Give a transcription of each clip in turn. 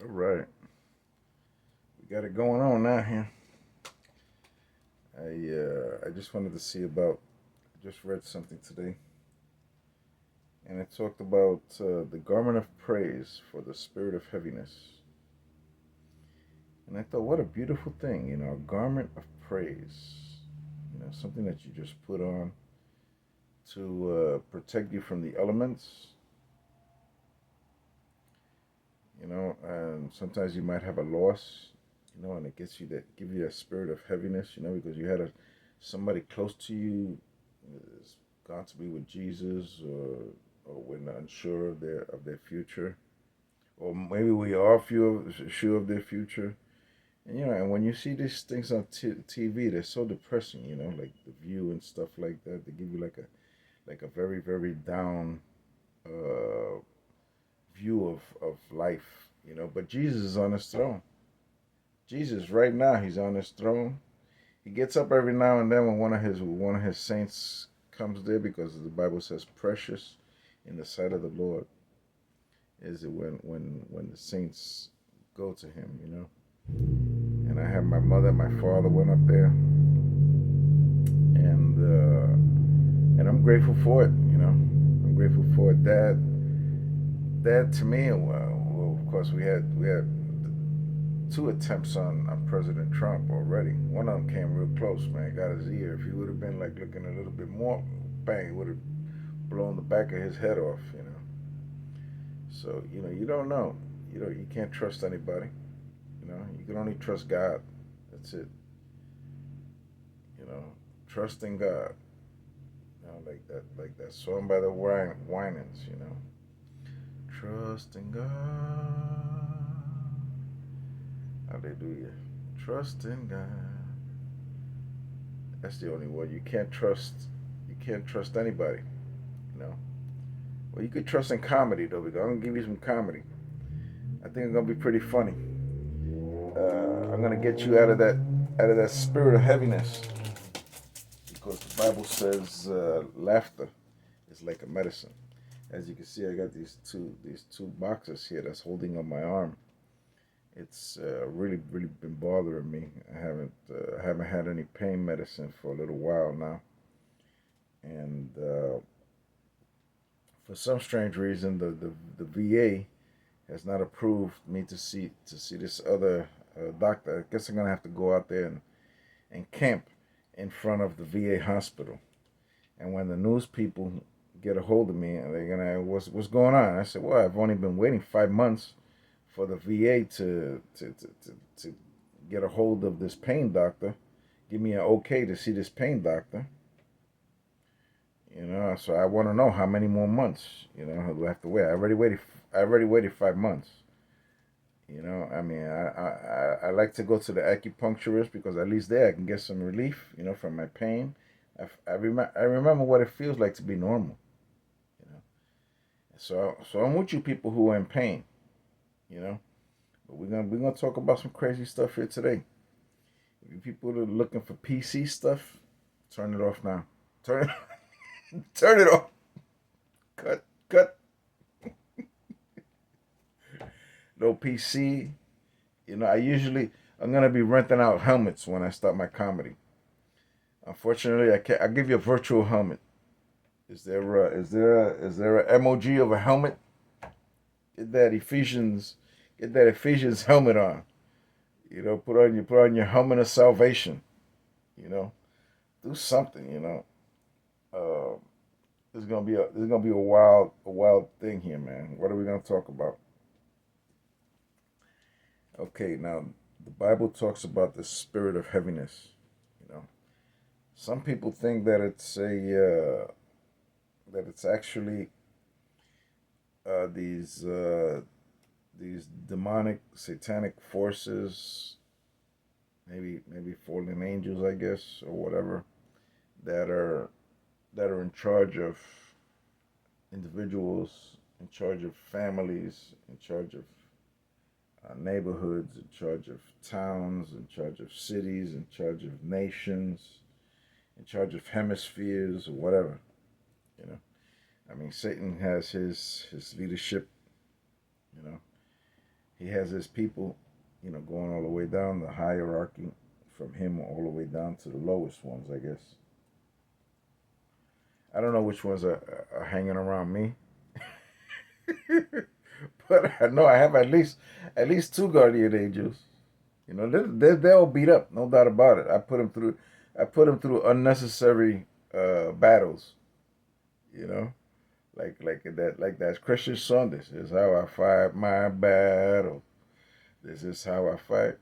All right, we got it going on now here. I just wanted to see about. I just read something today, and it talked about the garment of praise for the spirit of heaviness. And I thought, what a beautiful thing, a garment of praise. Something that you just put on to protect you from the elements. And sometimes you might have a loss, and it gets you that give you that spirit of heaviness, because you had somebody close to you is gone to be with Jesus, or we're not unsure of their future, or maybe we are sure of their future. And when you see these things on TV, they're so depressing, like The View and stuff like that. They give you like a very very down uh, view of life, But Jesus is on his throne. Jesus, right now, he's on his throne. He gets up every now and then when one of his saints comes there, because the Bible says, "Precious in the sight of the Lord is it when the saints go to him." And I have my mother, and my father went up there, and I'm grateful for it. I'm grateful for it. That to me, well, of course, we had two attempts on President Trump already. One of them came real close, man. Got his ear. If he would have been like looking a little bit more, bang, it would have blown the back of his head off. So you don't know. You can't trust anybody. You can only trust God. That's it. You know, trust in God. Like that song by the Winans. Trust in God. Hallelujah. Trust in God. That's the only one. You can't trust. You can't trust anybody. You know. Well, you could trust in comedy though. Because I'm gonna give you some comedy. I think it's gonna be pretty funny. I'm gonna get you out of that spirit of heaviness, because the Bible says laughter is like a medicine. As you can see, I got these two boxes here that's holding on my arm. It's really really been bothering me. I haven't had any pain medicine for a little while now, and for some strange reason, the VA has not approved me to see this other doctor. I guess I'm gonna have to go out there and camp in front of the VA hospital. And when the news people get a hold of me, and they're gonna, what's going on? I said, well, I've only been waiting 5 months for the VA to get a hold of this pain doctor, give me an okay to see this pain doctor. So I want to know how many more months. Do I have to wait? I already waited 5 months. I mean, I like to go to the acupuncturist, because at least there I can get some relief, from my pain. I remember what it feels like to be normal, you know. So I'm with you people who are in pain, you know. But we're gonna talk about some crazy stuff here today. If you people are looking for PC stuff, turn it off now. Turn turn it off. Cut cut. No PC. I'm gonna be renting out helmets when I start my comedy. Unfortunately, I can't. I'll give you a virtual helmet. Is there a emoji of a helmet? Get that Ephesians, get that Ephesians helmet on. Put on your helmet of salvation. You know, do something. Uh, this is gonna be a wild thing here, man. What are we gonna talk about? Okay, now the Bible talks about the spirit of heaviness. You know, some people think that it's actually these demonic, satanic forces, maybe fallen angels, I guess, or whatever, that are that are in charge of individuals, in charge of families, in charge of neighborhoods, in charge of towns, in charge of cities, in charge of nations, in charge of hemispheres, or whatever. You know, I mean, Satan has his leadership. You know, he has his people, going all the way down the hierarchy from him all the way down to the lowest ones, I guess. I don't know which ones are hanging around me, but I know I have at least two guardian angels. They're all beat up, no doubt about it. I put them through unnecessary battles. You know, like that Christian song. This is how I fight my battle. This is how I fight.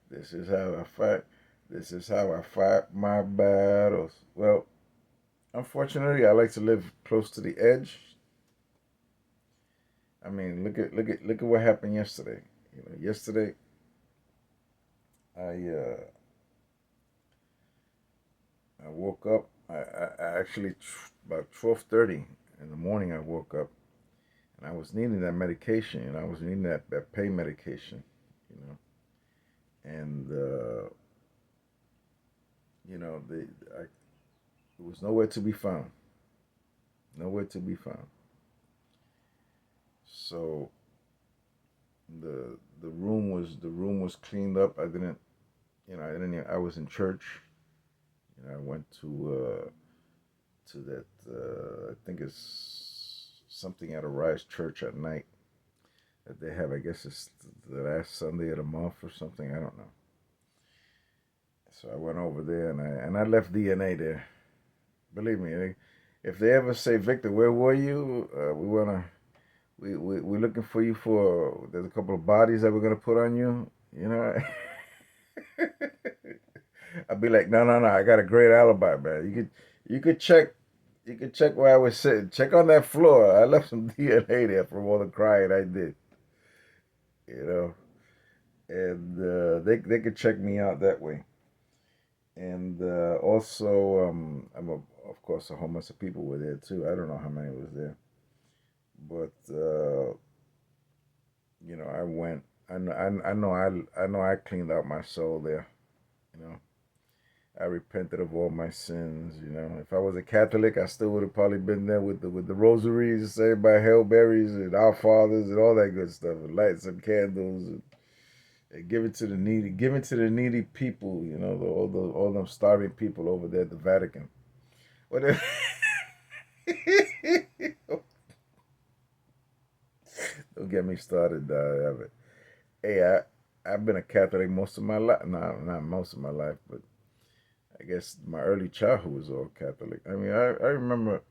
This is how I fight. This is how I fight my battles. Well, unfortunately, I like to live close to the edge. I mean, look at what happened yesterday. Yesterday I I woke up. I actually about 12:30 in the morning. I woke up and I was needing that medication. I was needing that pain medication. You know, and the it was nowhere to be found. Nowhere to be found. So the room was cleaned up. I was in church. I went to that. I think it's something at a Rise Church at night that they have. I guess it's the last Sunday of the month or something. I don't know. So I went over there and I left DNA there. Believe me, if they ever say, Victor, where were you? We're looking for you for. There's a couple of bodies that we're gonna put on you. I'd be like, no, no, no. I got a great alibi, man. You could check. You could check where I was sitting. Check on that floor. I left some DNA there from all the crying I did. You know, and they could check me out that way. And also, of course, a whole bunch of people were there too. I don't know how many was there, but I went. I know I cleaned out my soul there. You know, I repented of all my sins. If I was a Catholic, I still would have probably been there with the rosaries, saved by Hail Marys and Our Fathers and all that good stuff, and light some candles and give it to the needy, give it to the needy people. All them starving people over there at the Vatican. What? Don't get me started. Hey, I've been a Catholic most of my life. No, not most of my life, but I guess my early childhood was all Catholic. I mean, I remember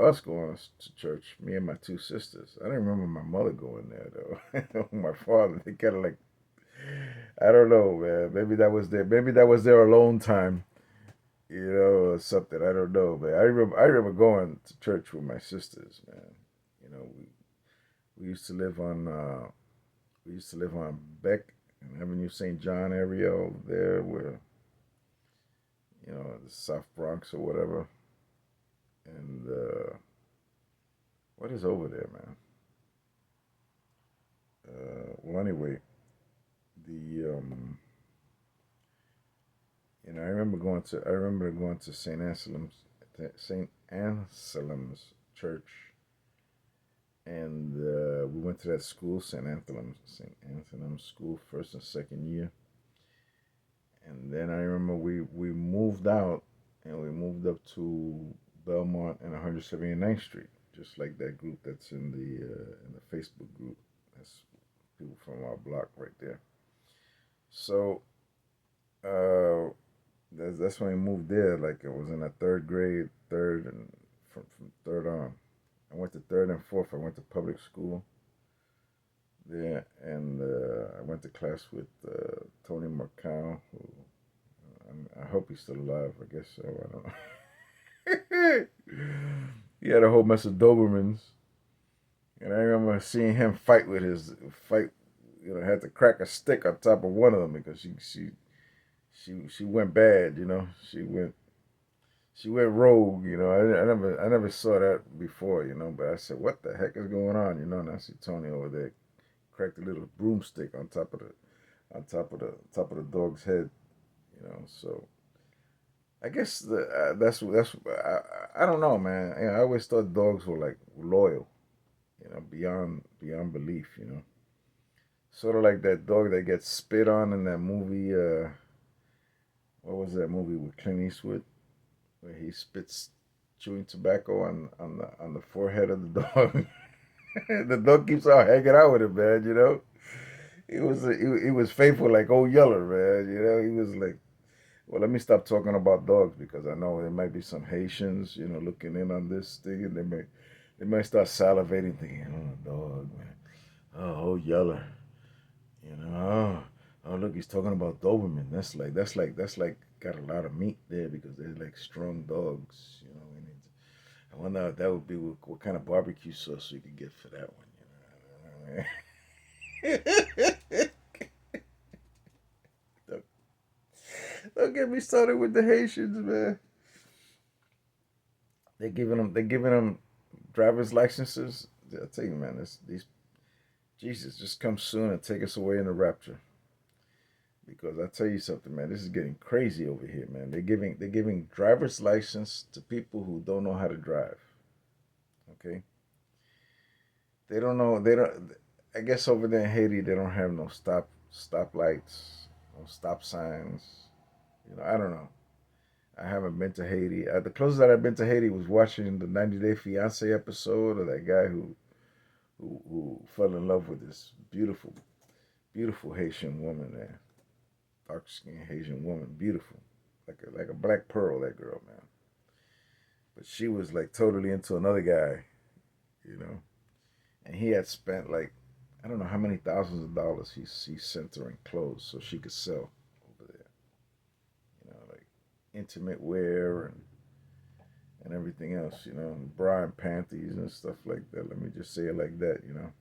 us going to church, me and my two sisters. I don't remember my mother going there though. My father, they kind of like, I don't know, man. Maybe that was their alone time, or something. I don't know, man. I remember going to church with my sisters, man. We used to live on Beck and Avenue St. John area over there, where the South Bronx or whatever. And what is over there, man? Well, anyway, the I remember going to St. Anselm's Church, and we went to that school, St. Anselm's School, first and second year. And then I remember we moved out and we moved up to Belmont and 179th Street, just like that group that's in the Facebook group. That's people from our block right there. So that's when we moved there. Like I was in a third grade, third and from third on. I went to third and fourth. I went to public school there, and I went to class with Tony Marcal, who I hope he's still alive. I guess so. I don't know. He had a whole mess of Dobermans, and I remember seeing him fight. Had to crack a stick on top of one of them because she went bad. She went rogue. I never saw that before. But I said, what the heck is going on? And I see Tony over there cracked a little broomstick on top of the dog's head. So I guess that's I don't know, man. I always thought dogs were like loyal, beyond belief. Sort of like that dog that gets spit on in that movie. What was that movie with Clint Eastwood where he spits chewing tobacco on the forehead of the dog? The dog keeps on hanging out with him, man. You know, he was faithful like old Yeller, man. You know, he was like, well, let me stop talking about dogs because I know there might be some Haitians, you know, looking in on this thing, and they might start salivating, thinking, oh, dog, man, oh, old Yeller, you know, oh, look, he's talking about Doberman. That's like got a lot of meat there because they're like strong dogs, you know. And I wonder if that would be what kind of barbecue sauce we could get for that one, you know. don't, don't get me started with the Haitians, man. They're giving them driver's licenses. I tell you, man, these Jesus just come soon and take us away in the rapture. Because I tell you something, man, this is getting crazy over here, man. They're giving driver's license to people who don't know how to drive. Okay, they don't know. They don't. I guess over there in Haiti, they don't have no stop lights, no stop signs. You know, I don't know. I haven't been to Haiti. The closest that I've been to Haiti was watching the 90 Day Fiance episode of that guy who fell in love with this beautiful, beautiful Haitian woman there, dark skinned Haitian woman, beautiful, like a black pearl. That girl, man. But she was like totally into another guy, you know, and he had spent like I don't know how many thousands of dollars he sent her in clothes so she could sell over there, you know, like intimate wear and everything else, you know, bra and panties and stuff like that. Let me just say it like that, you know.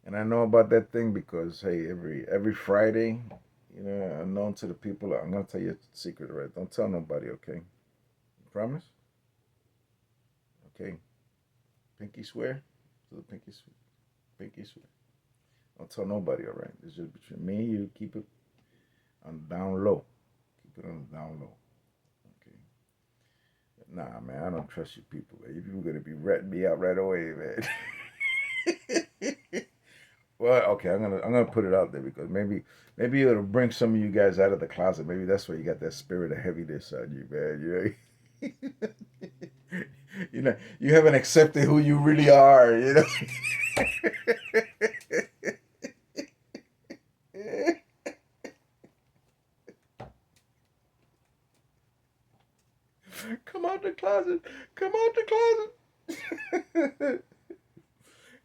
And I know about that thing because hey, every Friday, you know, I'm known to the people. I'm gonna tell you a secret, right? Don't tell nobody, okay? Promise? Okay. Pinky swear? To the pinky swear. Don't tell nobody, all right? It's just between me and you. Keep it on down low. Keep it on the down low. Okay. Nah, man, I don't trust you people. Man. You people gonna be ratting me out right away, man. Well, okay, I'm gonna put it out there because maybe it'll bring some of you guys out of the closet. Maybe that's why you got that spirit of heaviness on you, man. You know, you haven't accepted who you really are. You know. Come out the closet. Come out the closet.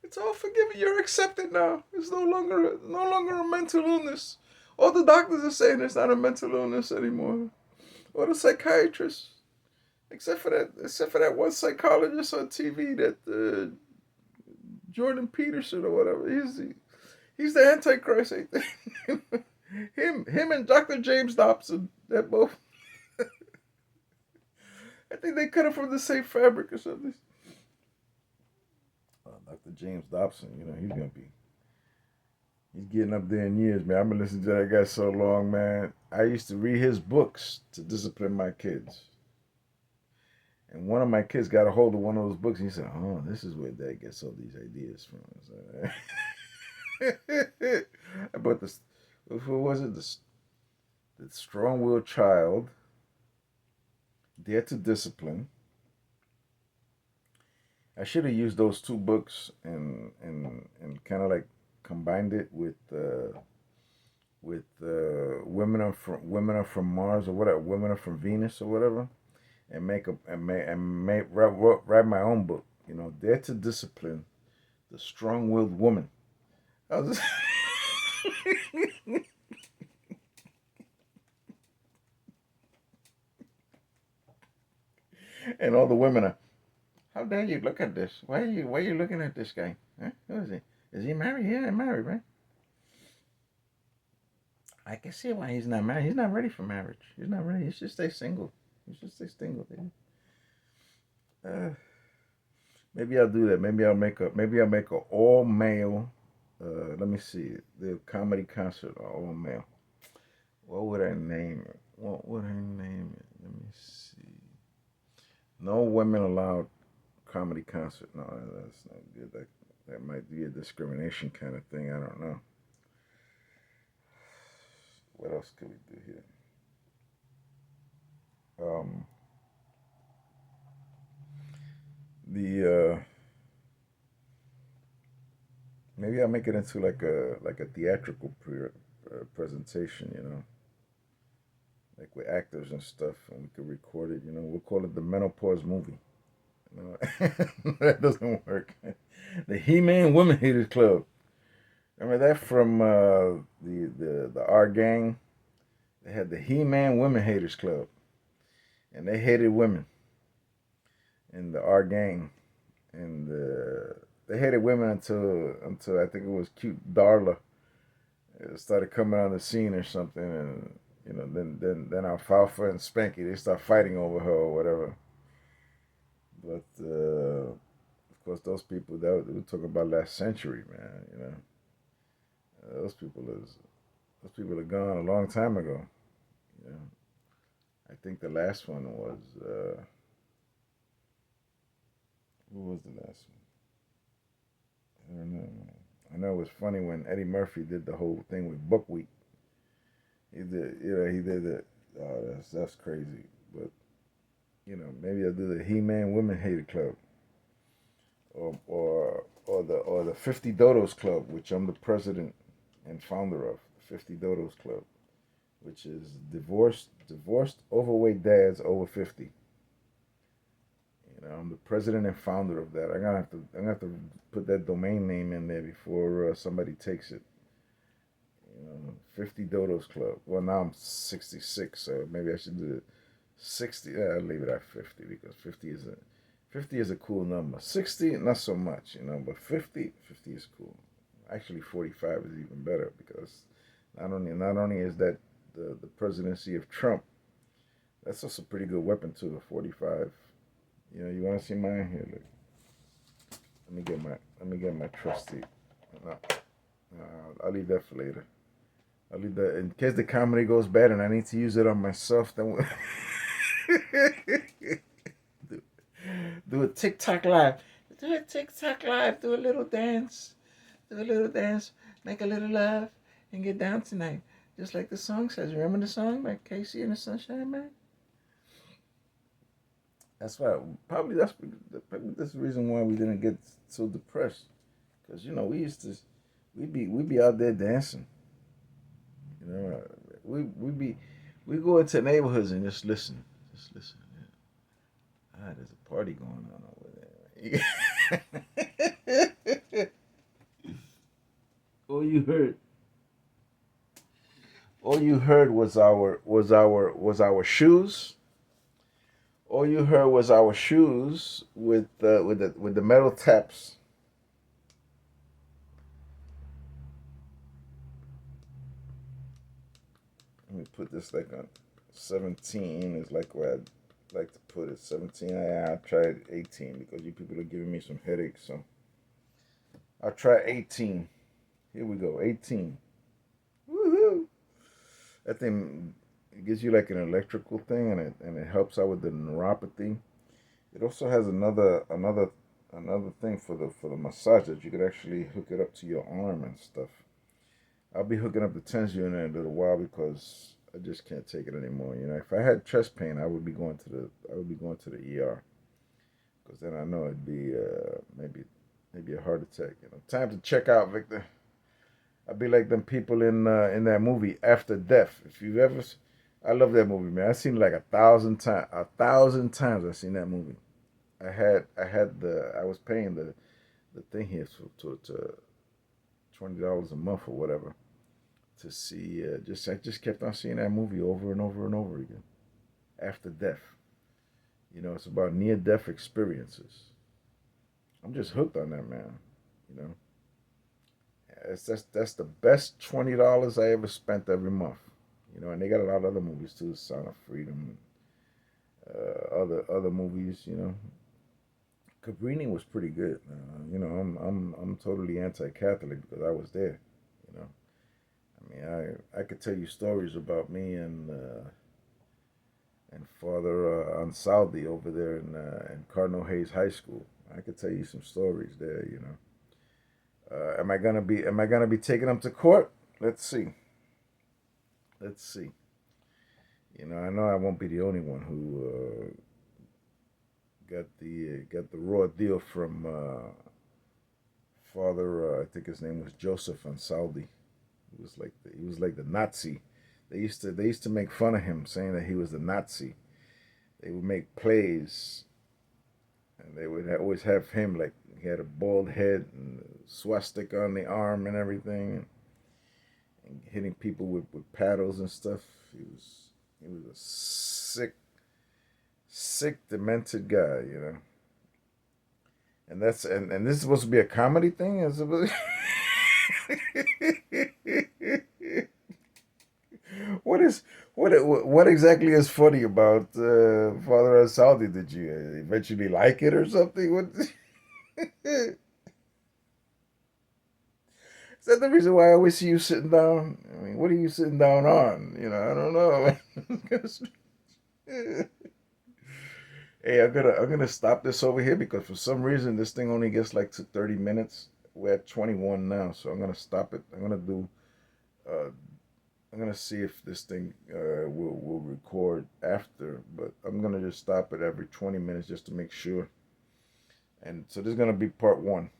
It's all forgiven. You're accepted now. It's no longer a mental illness. All the doctors are saying it's not a mental illness anymore. Or the psychiatrist. Except for that one psychologist on TV that Jordan Peterson or whatever. He's the Antichrist, I think. him and Dr. James Dobson. They're both. I think they cut it from the same fabric or something. Dr. James Dobson, you know, he's getting up there in years, man. I've been listening to that guy so long, man. I used to read his books to discipline my kids. And one of my kids got a hold of one of those books and he said, oh, this is where Dad gets all these ideas from. I bought this, what was it? The Strong Willed Child, Dare to Discipline. I should have used those two books and kind of like combined it with Women Are From Mars or whatever, Women Are From Venus or whatever, and write my own book. You know, Dare to Discipline the Strong-Willed Woman. I was and all the women are. How dare you look at this? Why are you looking at this guy? Huh? Who is he? Is he married? Yeah, I'm married, right? I can see why he's not married. He's not ready for marriage. He's not ready. He should stay single. He should stay single, baby. Uh, maybe I'll do that. Maybe I'll make a all male. Let me see. The comedy concert all male. What would I name it? What would I name it? Let me see. No women allowed comedy concert. No, that's not good. That might be a discrimination kind of thing. I don't know. What else can we do here? Um, the maybe I'll make it into like a theatrical presentation. Like with actors and stuff, and we could record it. We'll call it the menopause movie. That doesn't work. The He-Man Women Haters Club. Remember that from the R Gang? They had the He-Man Women Haters Club, and they hated women in the R Gang, and they hated women until I think it was cute Darla started coming on the scene or something, and then Alfalfa and Spanky they start fighting over her or whatever. But of course, those people that we're talking about last century, man. Those people are gone a long time ago. You know, I think the last one was who was the last one? I don't know. I know it was funny when Eddie Murphy did the whole thing with buckwheat. He did it. Oh, that's crazy. But maybe I'll do the He-Man Women Hater Club, or the 50 Dodos Club, which I'm the president and founder of. The 50 Dodos Club, which is divorced overweight dads over 50. I'm the president and founder of that. I'm gonna have to put that domain name in there before somebody takes it. 50 Dodos Club. Well, now I'm 66, so maybe I should do it 60. Yeah, I'll leave it at 50 because 50 is a cool number. 60, not so much, but 50 is cool. Actually, 45 is even better because not only is that the presidency of Trump, that's also a pretty good weapon too. The 45. You want to see mine here? Look, let me get my trusty. No, I'll leave that for later. I'll leave that in case the comedy goes bad and I need to use it on myself. Then do, do a TikTok live. Do a TikTok live. Do a little dance. Do a little dance. Make a little love and get down tonight. Just like the song says. Remember the song by Casey and the Sunshine Man? That's why probably that's the reason why we didn't get so depressed. Because we be out there dancing. You know, we go into neighborhoods and just listen. There's a party going on over there. all you heard, all you heard was our shoes. All you heard was our shoes with the metal taps. Let me put this like on 17 is like where I'd like to put it. 17. I tried 18 because you people are giving me some headaches. So I'll try 18. Here we go. 18. Woohoo! That thing it gives you like an electrical thing, and it helps out with the neuropathy. It also has another thing for the massage that you could actually hook it up to your arm and stuff. I'll be hooking up the Tensio in a little while because I just can't take it anymore. If I had chest pain, I would be going to the ER because then I know it'd be maybe a heart attack. Time to check out, Victor. I'd be like them people in that movie After Death. If you've ever, I love that movie, man. I've seen it like 1,000 times. 1,000 times I've seen that movie. I was paying the thing here to $20 a month or whatever to see. I just kept on seeing that movie over and over and over again. After Death. It's about near death experiences. I'm just hooked on that, man. You know, that's the best $20 I ever spent every month. And they got a lot of other movies too, Sound of Freedom, other movies. Cabrini was pretty good. I'm totally anti-Catholic because I was there. You know, I mean, I could tell you stories about me and Father Ansaldi over there in Cardinal Hayes High School. I could tell you some stories there. Am I gonna be taking them to court? Let's see. let's see. I know I won't be the only one who got the raw deal from Father. I think his name was Joseph Ansaldi. He was like the Nazi. They used to make fun of him, saying that he was the Nazi. They would make plays, and they would always have him like he had a bald head and a swastika on the arm and everything, and hitting people with paddles and stuff. He was a sick, demented guy. And this is supposed to be a comedy thing. What is what exactly is funny about Father Saudi? Did you eventually like it or something? What is that the reason why I always see you sitting down? I mean, what are you sitting down on? I don't know. Hey, I'm gonna stop this over here because for some reason this thing only gets like to 30 minutes. We're at 21 now, so I'm gonna stop it. Uh, I'm gonna see if this thing will record after, but I'm gonna just stop it every 20 minutes just to make sure. And so this is gonna be part one.